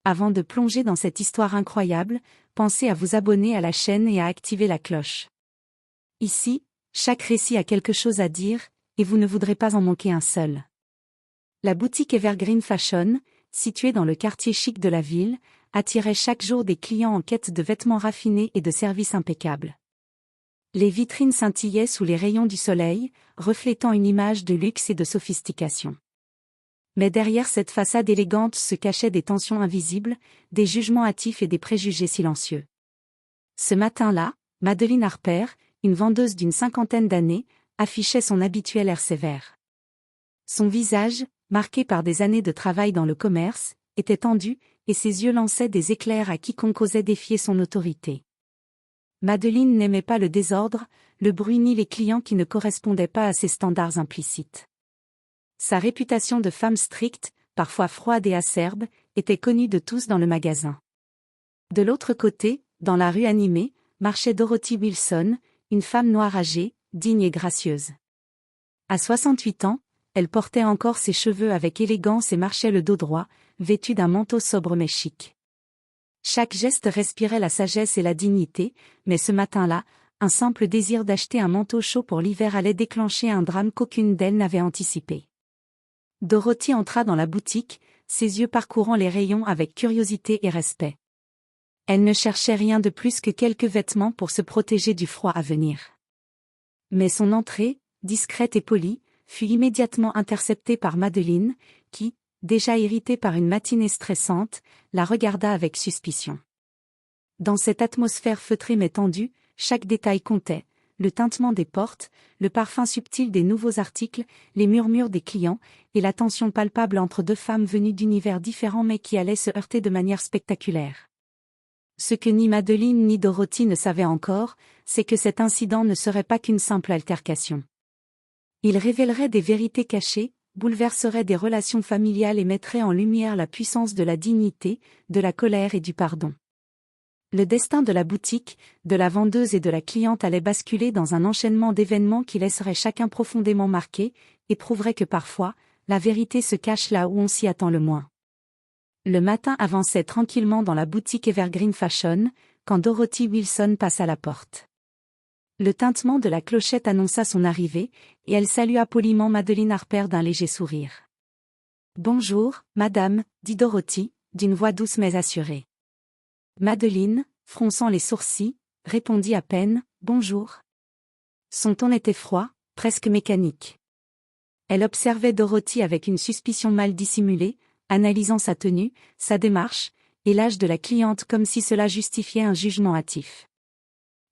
Avant de plonger dans cette histoire incroyable, pensez à vous abonner à la chaîne et à activer la cloche. Ici, chaque récit a quelque chose à dire, et vous ne voudrez pas en manquer un seul. La boutique Evergreen Fashion, située dans le quartier chic de la ville, attirait chaque jour des clients en quête de vêtements raffinés et de services impeccables. Les vitrines scintillaient sous les rayons du soleil, reflétant une image de luxe et de sophistication. Mais derrière cette façade élégante se cachaient des tensions invisibles, des jugements hâtifs et des préjugés silencieux. Ce matin-là, Madeleine Harper, une vendeuse d'une cinquantaine d'années, affichait son habituel air sévère. Son visage, marqué par des années de travail dans le commerce, était tendu, et ses yeux lançaient des éclairs à quiconque osait défier son autorité. Madeleine n'aimait pas le désordre, le bruit ni les clients qui ne correspondaient pas à ses standards implicites. Sa réputation de femme stricte, parfois froide et acerbe, était connue de tous dans le magasin. De l'autre côté, dans la rue animée, marchait Dorothy Wilson, une femme noire âgée, digne et gracieuse. À 68 ans, elle portait encore ses cheveux avec élégance et marchait le dos droit, vêtue d'un manteau sobre mais chic. Chaque geste respirait la sagesse et la dignité, mais ce matin-là, un simple désir d'acheter un manteau chaud pour l'hiver allait déclencher un drame qu'aucune d'elles n'avait anticipé. Dorothy entra dans la boutique, ses yeux parcourant les rayons avec curiosité et respect. Elle ne cherchait rien de plus que quelques vêtements pour se protéger du froid à venir. Mais son entrée, discrète et polie, fut immédiatement interceptée par Madeleine, qui, déjà irritée par une matinée stressante, la regarda avec suspicion. Dans cette atmosphère feutrée mais tendue, chaque détail comptait, le tintement des portes, le parfum subtil des nouveaux articles, les murmures des clients, et la tension palpable entre deux femmes venues d'univers différents mais qui allaient se heurter de manière spectaculaire. Ce que ni Madeleine ni Dorothy ne savaient encore, c'est que cet incident ne serait pas qu'une simple altercation. Il révélerait des vérités cachées, bouleverserait des relations familiales et mettrait en lumière la puissance de la dignité, de la colère et du pardon. Le destin de la boutique, de la vendeuse et de la cliente allait basculer dans un enchaînement d'événements qui laisserait chacun profondément marqué, et prouverait que parfois, la vérité se cache là où on s'y attend le moins. Le matin avançait tranquillement dans la boutique Evergreen Fashion, quand Dorothy Wilson passa à la porte. Le tintement de la clochette annonça son arrivée, et elle salua poliment Madeleine Harper d'un léger sourire. « Bonjour, madame, » dit Dorothy, d'une voix douce mais assurée. Madeleine, fronçant les sourcils, répondit à peine « Bonjour ». Son ton était froid, presque mécanique. Elle observait Dorothy avec une suspicion mal dissimulée, analysant sa tenue, sa démarche, et l'âge de la cliente comme si cela justifiait un jugement hâtif.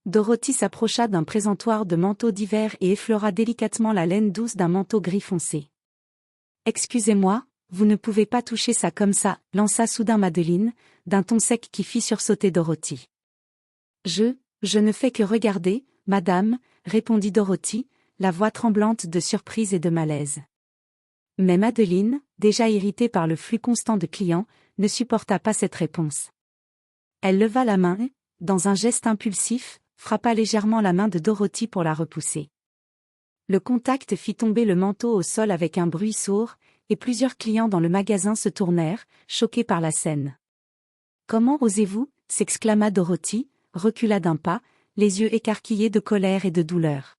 Dorothy s'approcha d'un présentoir de manteaux d'hiver et effleura délicatement la laine douce d'un manteau gris foncé. « Excusez-moi, vous ne pouvez pas toucher ça comme ça », lança soudain Madeleine, d'un ton sec qui fit sursauter Dorothy. « Je ne fais que regarder, madame », répondit Dorothy, la voix tremblante de surprise et de malaise. Mais Madeleine, déjà irritée par le flux constant de clients, ne supporta pas cette réponse. Elle leva la main et, dans un geste impulsif, frappa légèrement la main de Dorothy pour la repousser. Le contact fit tomber le manteau au sol avec un bruit sourd, et plusieurs clients dans le magasin se tournèrent, choqués par la scène. « Comment osez-vous » s'exclama Dorothy, recula d'un pas, les yeux écarquillés de colère et de douleur.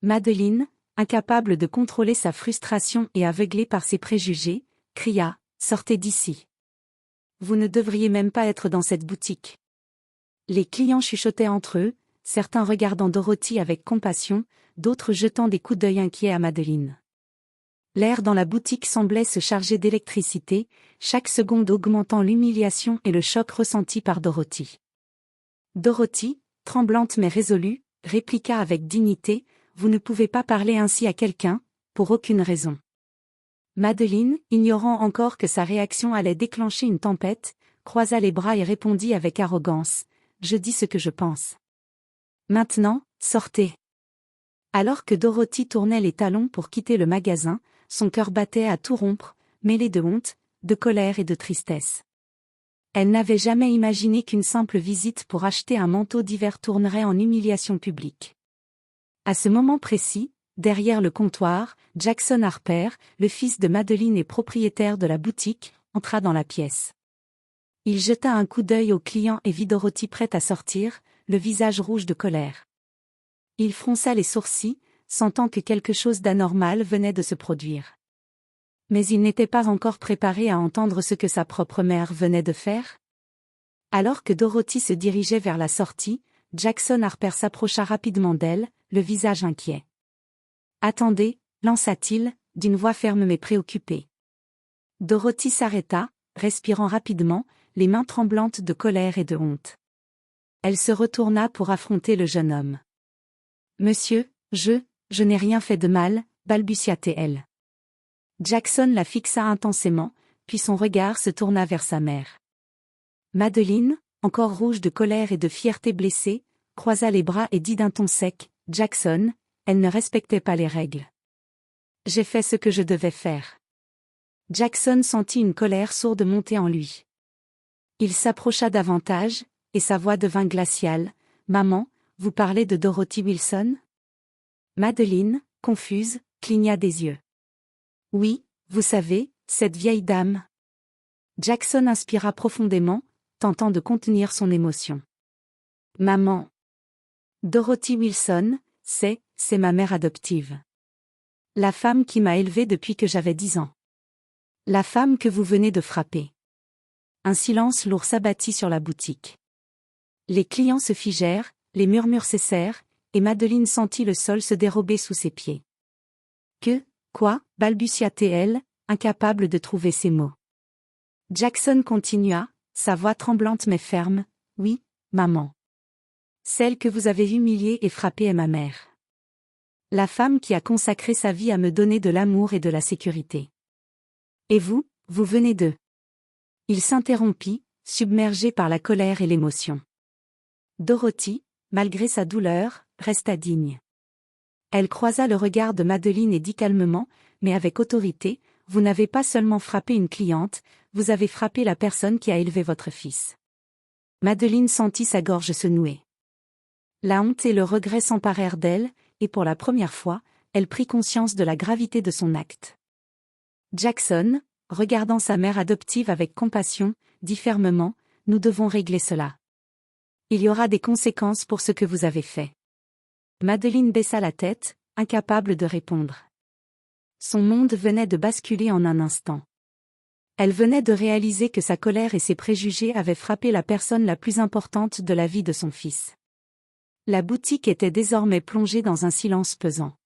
Madeleine, incapable de contrôler sa frustration et aveuglée par ses préjugés, cria « Sortez d'ici. Vous ne devriez même pas être dans cette boutique. » Les clients chuchotaient entre eux, certains regardant Dorothy avec compassion, d'autres jetant des coups d'œil inquiets à Madeleine. L'air dans la boutique semblait se charger d'électricité, chaque seconde augmentant l'humiliation et le choc ressenti par Dorothy. Dorothy, tremblante mais résolue, répliqua avec dignité, « Vous ne pouvez pas parler ainsi à quelqu'un, pour aucune raison. » Madeleine, ignorant encore que sa réaction allait déclencher une tempête, croisa les bras et répondit avec arrogance, « Je dis ce que je pense. Maintenant, sortez. » Alors que Dorothy tournait les talons pour quitter le magasin, son cœur battait à tout rompre, mêlé de honte, de colère et de tristesse. Elle n'avait jamais imaginé qu'une simple visite pour acheter un manteau d'hiver tournerait en humiliation publique. À ce moment précis, derrière le comptoir, Jackson Harper, le fils de Madeleine et propriétaire de la boutique, entra dans la pièce. Il jeta un coup d'œil au client et vit Dorothy prête à sortir, le visage rouge de colère. Il fronça les sourcils, sentant que quelque chose d'anormal venait de se produire. Mais il n'était pas encore préparé à entendre ce que sa propre mère venait de faire. Alors que Dorothy se dirigeait vers la sortie, Jackson Harper s'approcha rapidement d'elle, le visage inquiet. « Attendez » lança-t-il, d'une voix ferme mais préoccupée. Dorothy s'arrêta, respirant rapidement, les mains tremblantes de colère et de honte. Elle se retourna pour affronter le jeune homme. « Monsieur, je n'ai rien fait de mal » balbutia-t-elle. Jackson la fixa intensément, puis son regard se tourna vers sa mère. Madeline, encore rouge de colère et de fierté blessée, croisa les bras et dit d'un ton sec, « Jackson, elle ne respectait pas les règles. J'ai fait ce que je devais faire. » Jackson sentit une colère sourde monter en lui. Il s'approcha davantage, et sa voix devint glaciale, « Maman, vous parlez de Dorothy Wilson ?» Madeline, confuse, cligna des yeux. « Oui, vous savez, cette vieille dame. » Jackson inspira profondément, tentant de contenir son émotion. « Maman. Dorothy Wilson, c'est ma mère adoptive. La femme qui m'a élevée depuis que j'avais 10 ans. La femme que vous venez de frapper. » Un silence lourd s'abattit sur la boutique. Les clients se figèrent, les murmures cessèrent, et Madeline sentit le sol se dérober sous ses pieds. « Quoi » balbutia-t-elle, incapable de trouver ses mots. Jackson continua, sa voix tremblante mais ferme, « Oui, maman. Celle que vous avez humiliée et frappée est ma mère. La femme qui a consacré sa vie à me donner de l'amour et de la sécurité. Et vous venez de... » Il s'interrompit, submergé par la colère et l'émotion. Dorothy, malgré sa douleur, resta digne. Elle croisa le regard de Madeline et dit calmement, mais avec autorité, « Vous n'avez pas seulement frappé une cliente, vous avez frappé la personne qui a élevé votre fils. » Madeline sentit sa gorge se nouer. La honte et le regret s'emparèrent d'elle, et pour la première fois, elle prit conscience de la gravité de son acte. Jackson, regardant sa mère adoptive avec compassion, dit fermement, « Nous devons régler cela. Il y aura des conséquences pour ce que vous avez fait. » Madeline baissa la tête, incapable de répondre. Son monde venait de basculer en un instant. Elle venait de réaliser que sa colère et ses préjugés avaient frappé la personne la plus importante de la vie de son fils. La boutique était désormais plongée dans un silence pesant.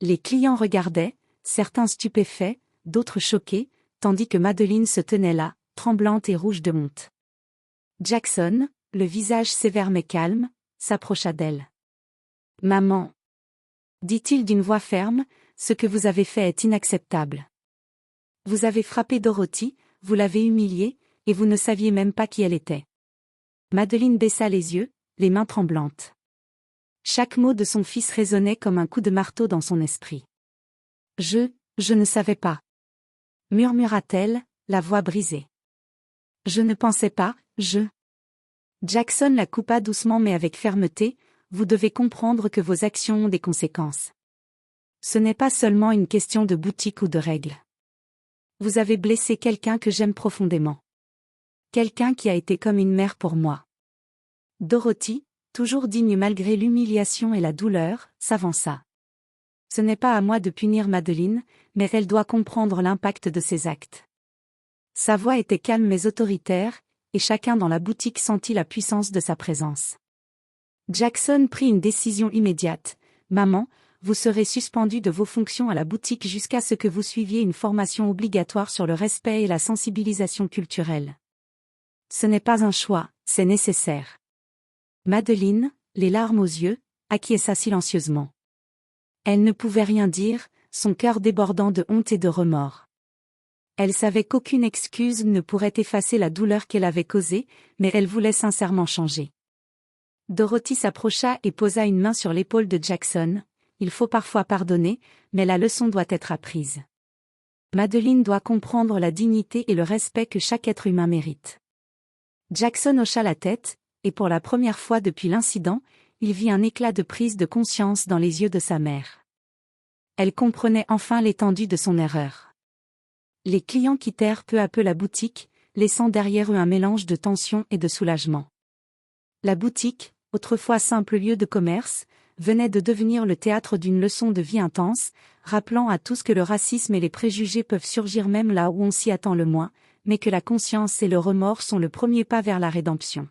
Les clients regardaient, certains stupéfaits, d'autres choqués, tandis que Madeline se tenait là, tremblante et rouge de honte. Jackson, le visage sévère mais calme, s'approcha d'elle. « Maman. » dit-il d'une voix ferme, « ce que vous avez fait est inacceptable. Vous avez frappé Dorothy, vous l'avez humiliée, et vous ne saviez même pas qui elle était. » Madeline baissa les yeux, les mains tremblantes. Chaque mot de son fils résonnait comme un coup de marteau dans son esprit. « Je ne savais pas. » murmura-t-elle, la voix brisée. « Je ne pensais pas, Jackson la coupa doucement mais avec fermeté, « Vous devez comprendre que vos actions ont des conséquences. Ce n'est pas seulement une question de boutique ou de règles. Vous avez blessé quelqu'un que j'aime profondément. Quelqu'un qui a été comme une mère pour moi. » Dorothy, toujours digne malgré l'humiliation et la douleur, s'avança. « Ce n'est pas à moi de punir Madeline, mais elle doit comprendre l'impact de ses actes. » Sa voix était calme mais autoritaire, et chacun dans la boutique sentit la puissance de sa présence. Jackson prit une décision immédiate. « Maman, vous serez suspendue de vos fonctions à la boutique jusqu'à ce que vous suiviez une formation obligatoire sur le respect et la sensibilisation culturelle. Ce n'est pas un choix, c'est nécessaire. » Madeline, les larmes aux yeux, acquiesça silencieusement. Elle ne pouvait rien dire, son cœur débordant de honte et de remords. Elle savait qu'aucune excuse ne pourrait effacer la douleur qu'elle avait causée, mais elle voulait sincèrement changer. Dorothy s'approcha et posa une main sur l'épaule de Jackson. « Il faut parfois pardonner, mais la leçon doit être apprise. Madeline doit comprendre la dignité et le respect que chaque être humain mérite. » Jackson hocha la tête, et pour la première fois depuis l'incident, il vit un éclat de prise de conscience dans les yeux de sa mère. Elle comprenait enfin l'étendue de son erreur. Les clients quittèrent peu à peu la boutique, laissant derrière eux un mélange de tension et de soulagement. La boutique, autrefois simple lieu de commerce, venait de devenir le théâtre d'une leçon de vie intense, rappelant à tous que le racisme et les préjugés peuvent surgir même là où on s'y attend le moins, mais que la conscience et le remords sont le premier pas vers la rédemption.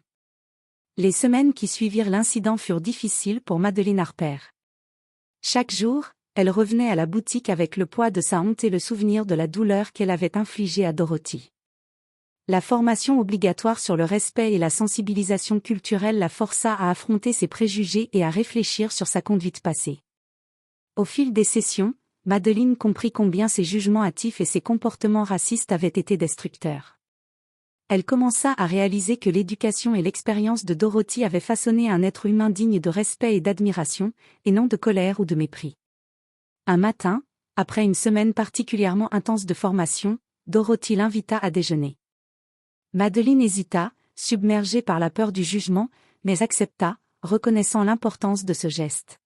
Les semaines qui suivirent l'incident furent difficiles pour Madeleine Harper. Chaque jour, elle revenait à la boutique avec le poids de sa honte et le souvenir de la douleur qu'elle avait infligée à Dorothy. La formation obligatoire sur le respect et la sensibilisation culturelle la força à affronter ses préjugés et à réfléchir sur sa conduite passée. Au fil des sessions, Madeleine comprit combien ses jugements hâtifs et ses comportements racistes avaient été destructeurs. Elle commença à réaliser que l'éducation et l'expérience de Dorothy avaient façonné un être humain digne de respect et d'admiration, et non de colère ou de mépris. Un matin, après une semaine particulièrement intense de formation, Dorothy l'invita à déjeuner. Madeleine hésita, submergée par la peur du jugement, mais accepta, reconnaissant l'importance de ce geste.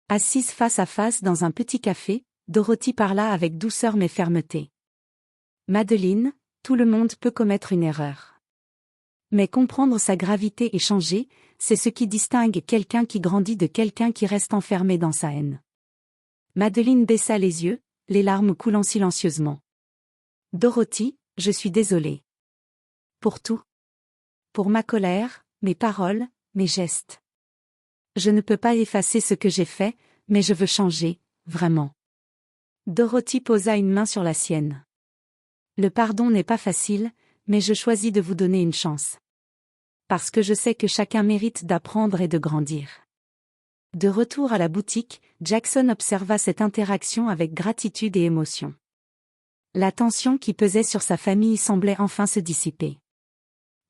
Assise face à face dans un petit café, Dorothy parla avec douceur mais fermeté. « Madeleine, tout le monde peut commettre une erreur. Mais comprendre sa gravité et changer, c'est ce qui distingue quelqu'un qui grandit de quelqu'un qui reste enfermé dans sa haine. » Madeleine baissa les yeux, les larmes coulant silencieusement. « Dorothy, je suis désolée. Pour tout. Pour ma colère, mes paroles, mes gestes. Je ne peux pas effacer ce que j'ai fait, mais je veux changer, vraiment. » Dorothy posa une main sur la sienne. « Le pardon n'est pas facile, mais je choisis de vous donner une chance. Parce que je sais que chacun mérite d'apprendre et de grandir. » De retour à la boutique, Jackson observa cette interaction avec gratitude et émotion. La tension qui pesait sur sa famille semblait enfin se dissiper.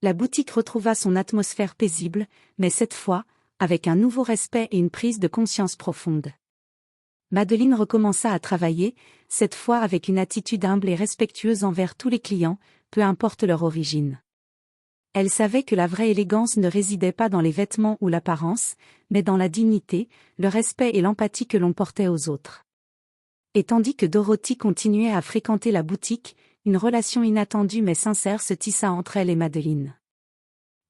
La boutique retrouva son atmosphère paisible, mais cette fois, avec un nouveau respect et une prise de conscience profonde. Madeleine recommença à travailler, cette fois avec une attitude humble et respectueuse envers tous les clients, peu importe leur origine. Elle savait que la vraie élégance ne résidait pas dans les vêtements ou l'apparence, mais dans la dignité, le respect et l'empathie que l'on portait aux autres. Et tandis que Dorothy continuait à fréquenter la boutique, une relation inattendue mais sincère se tissa entre elle et Madeleine.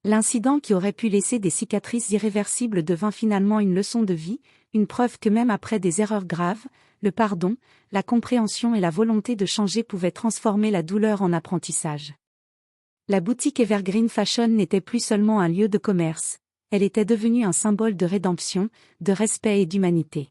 L'incident qui aurait pu laisser des cicatrices irréversibles devint finalement une leçon de vie, une preuve que même après des erreurs graves, le pardon, la compréhension et la volonté de changer pouvaient transformer la douleur en apprentissage. La boutique Evergreen Fashion n'était plus seulement un lieu de commerce, elle était devenue un symbole de rédemption, de respect et d'humanité.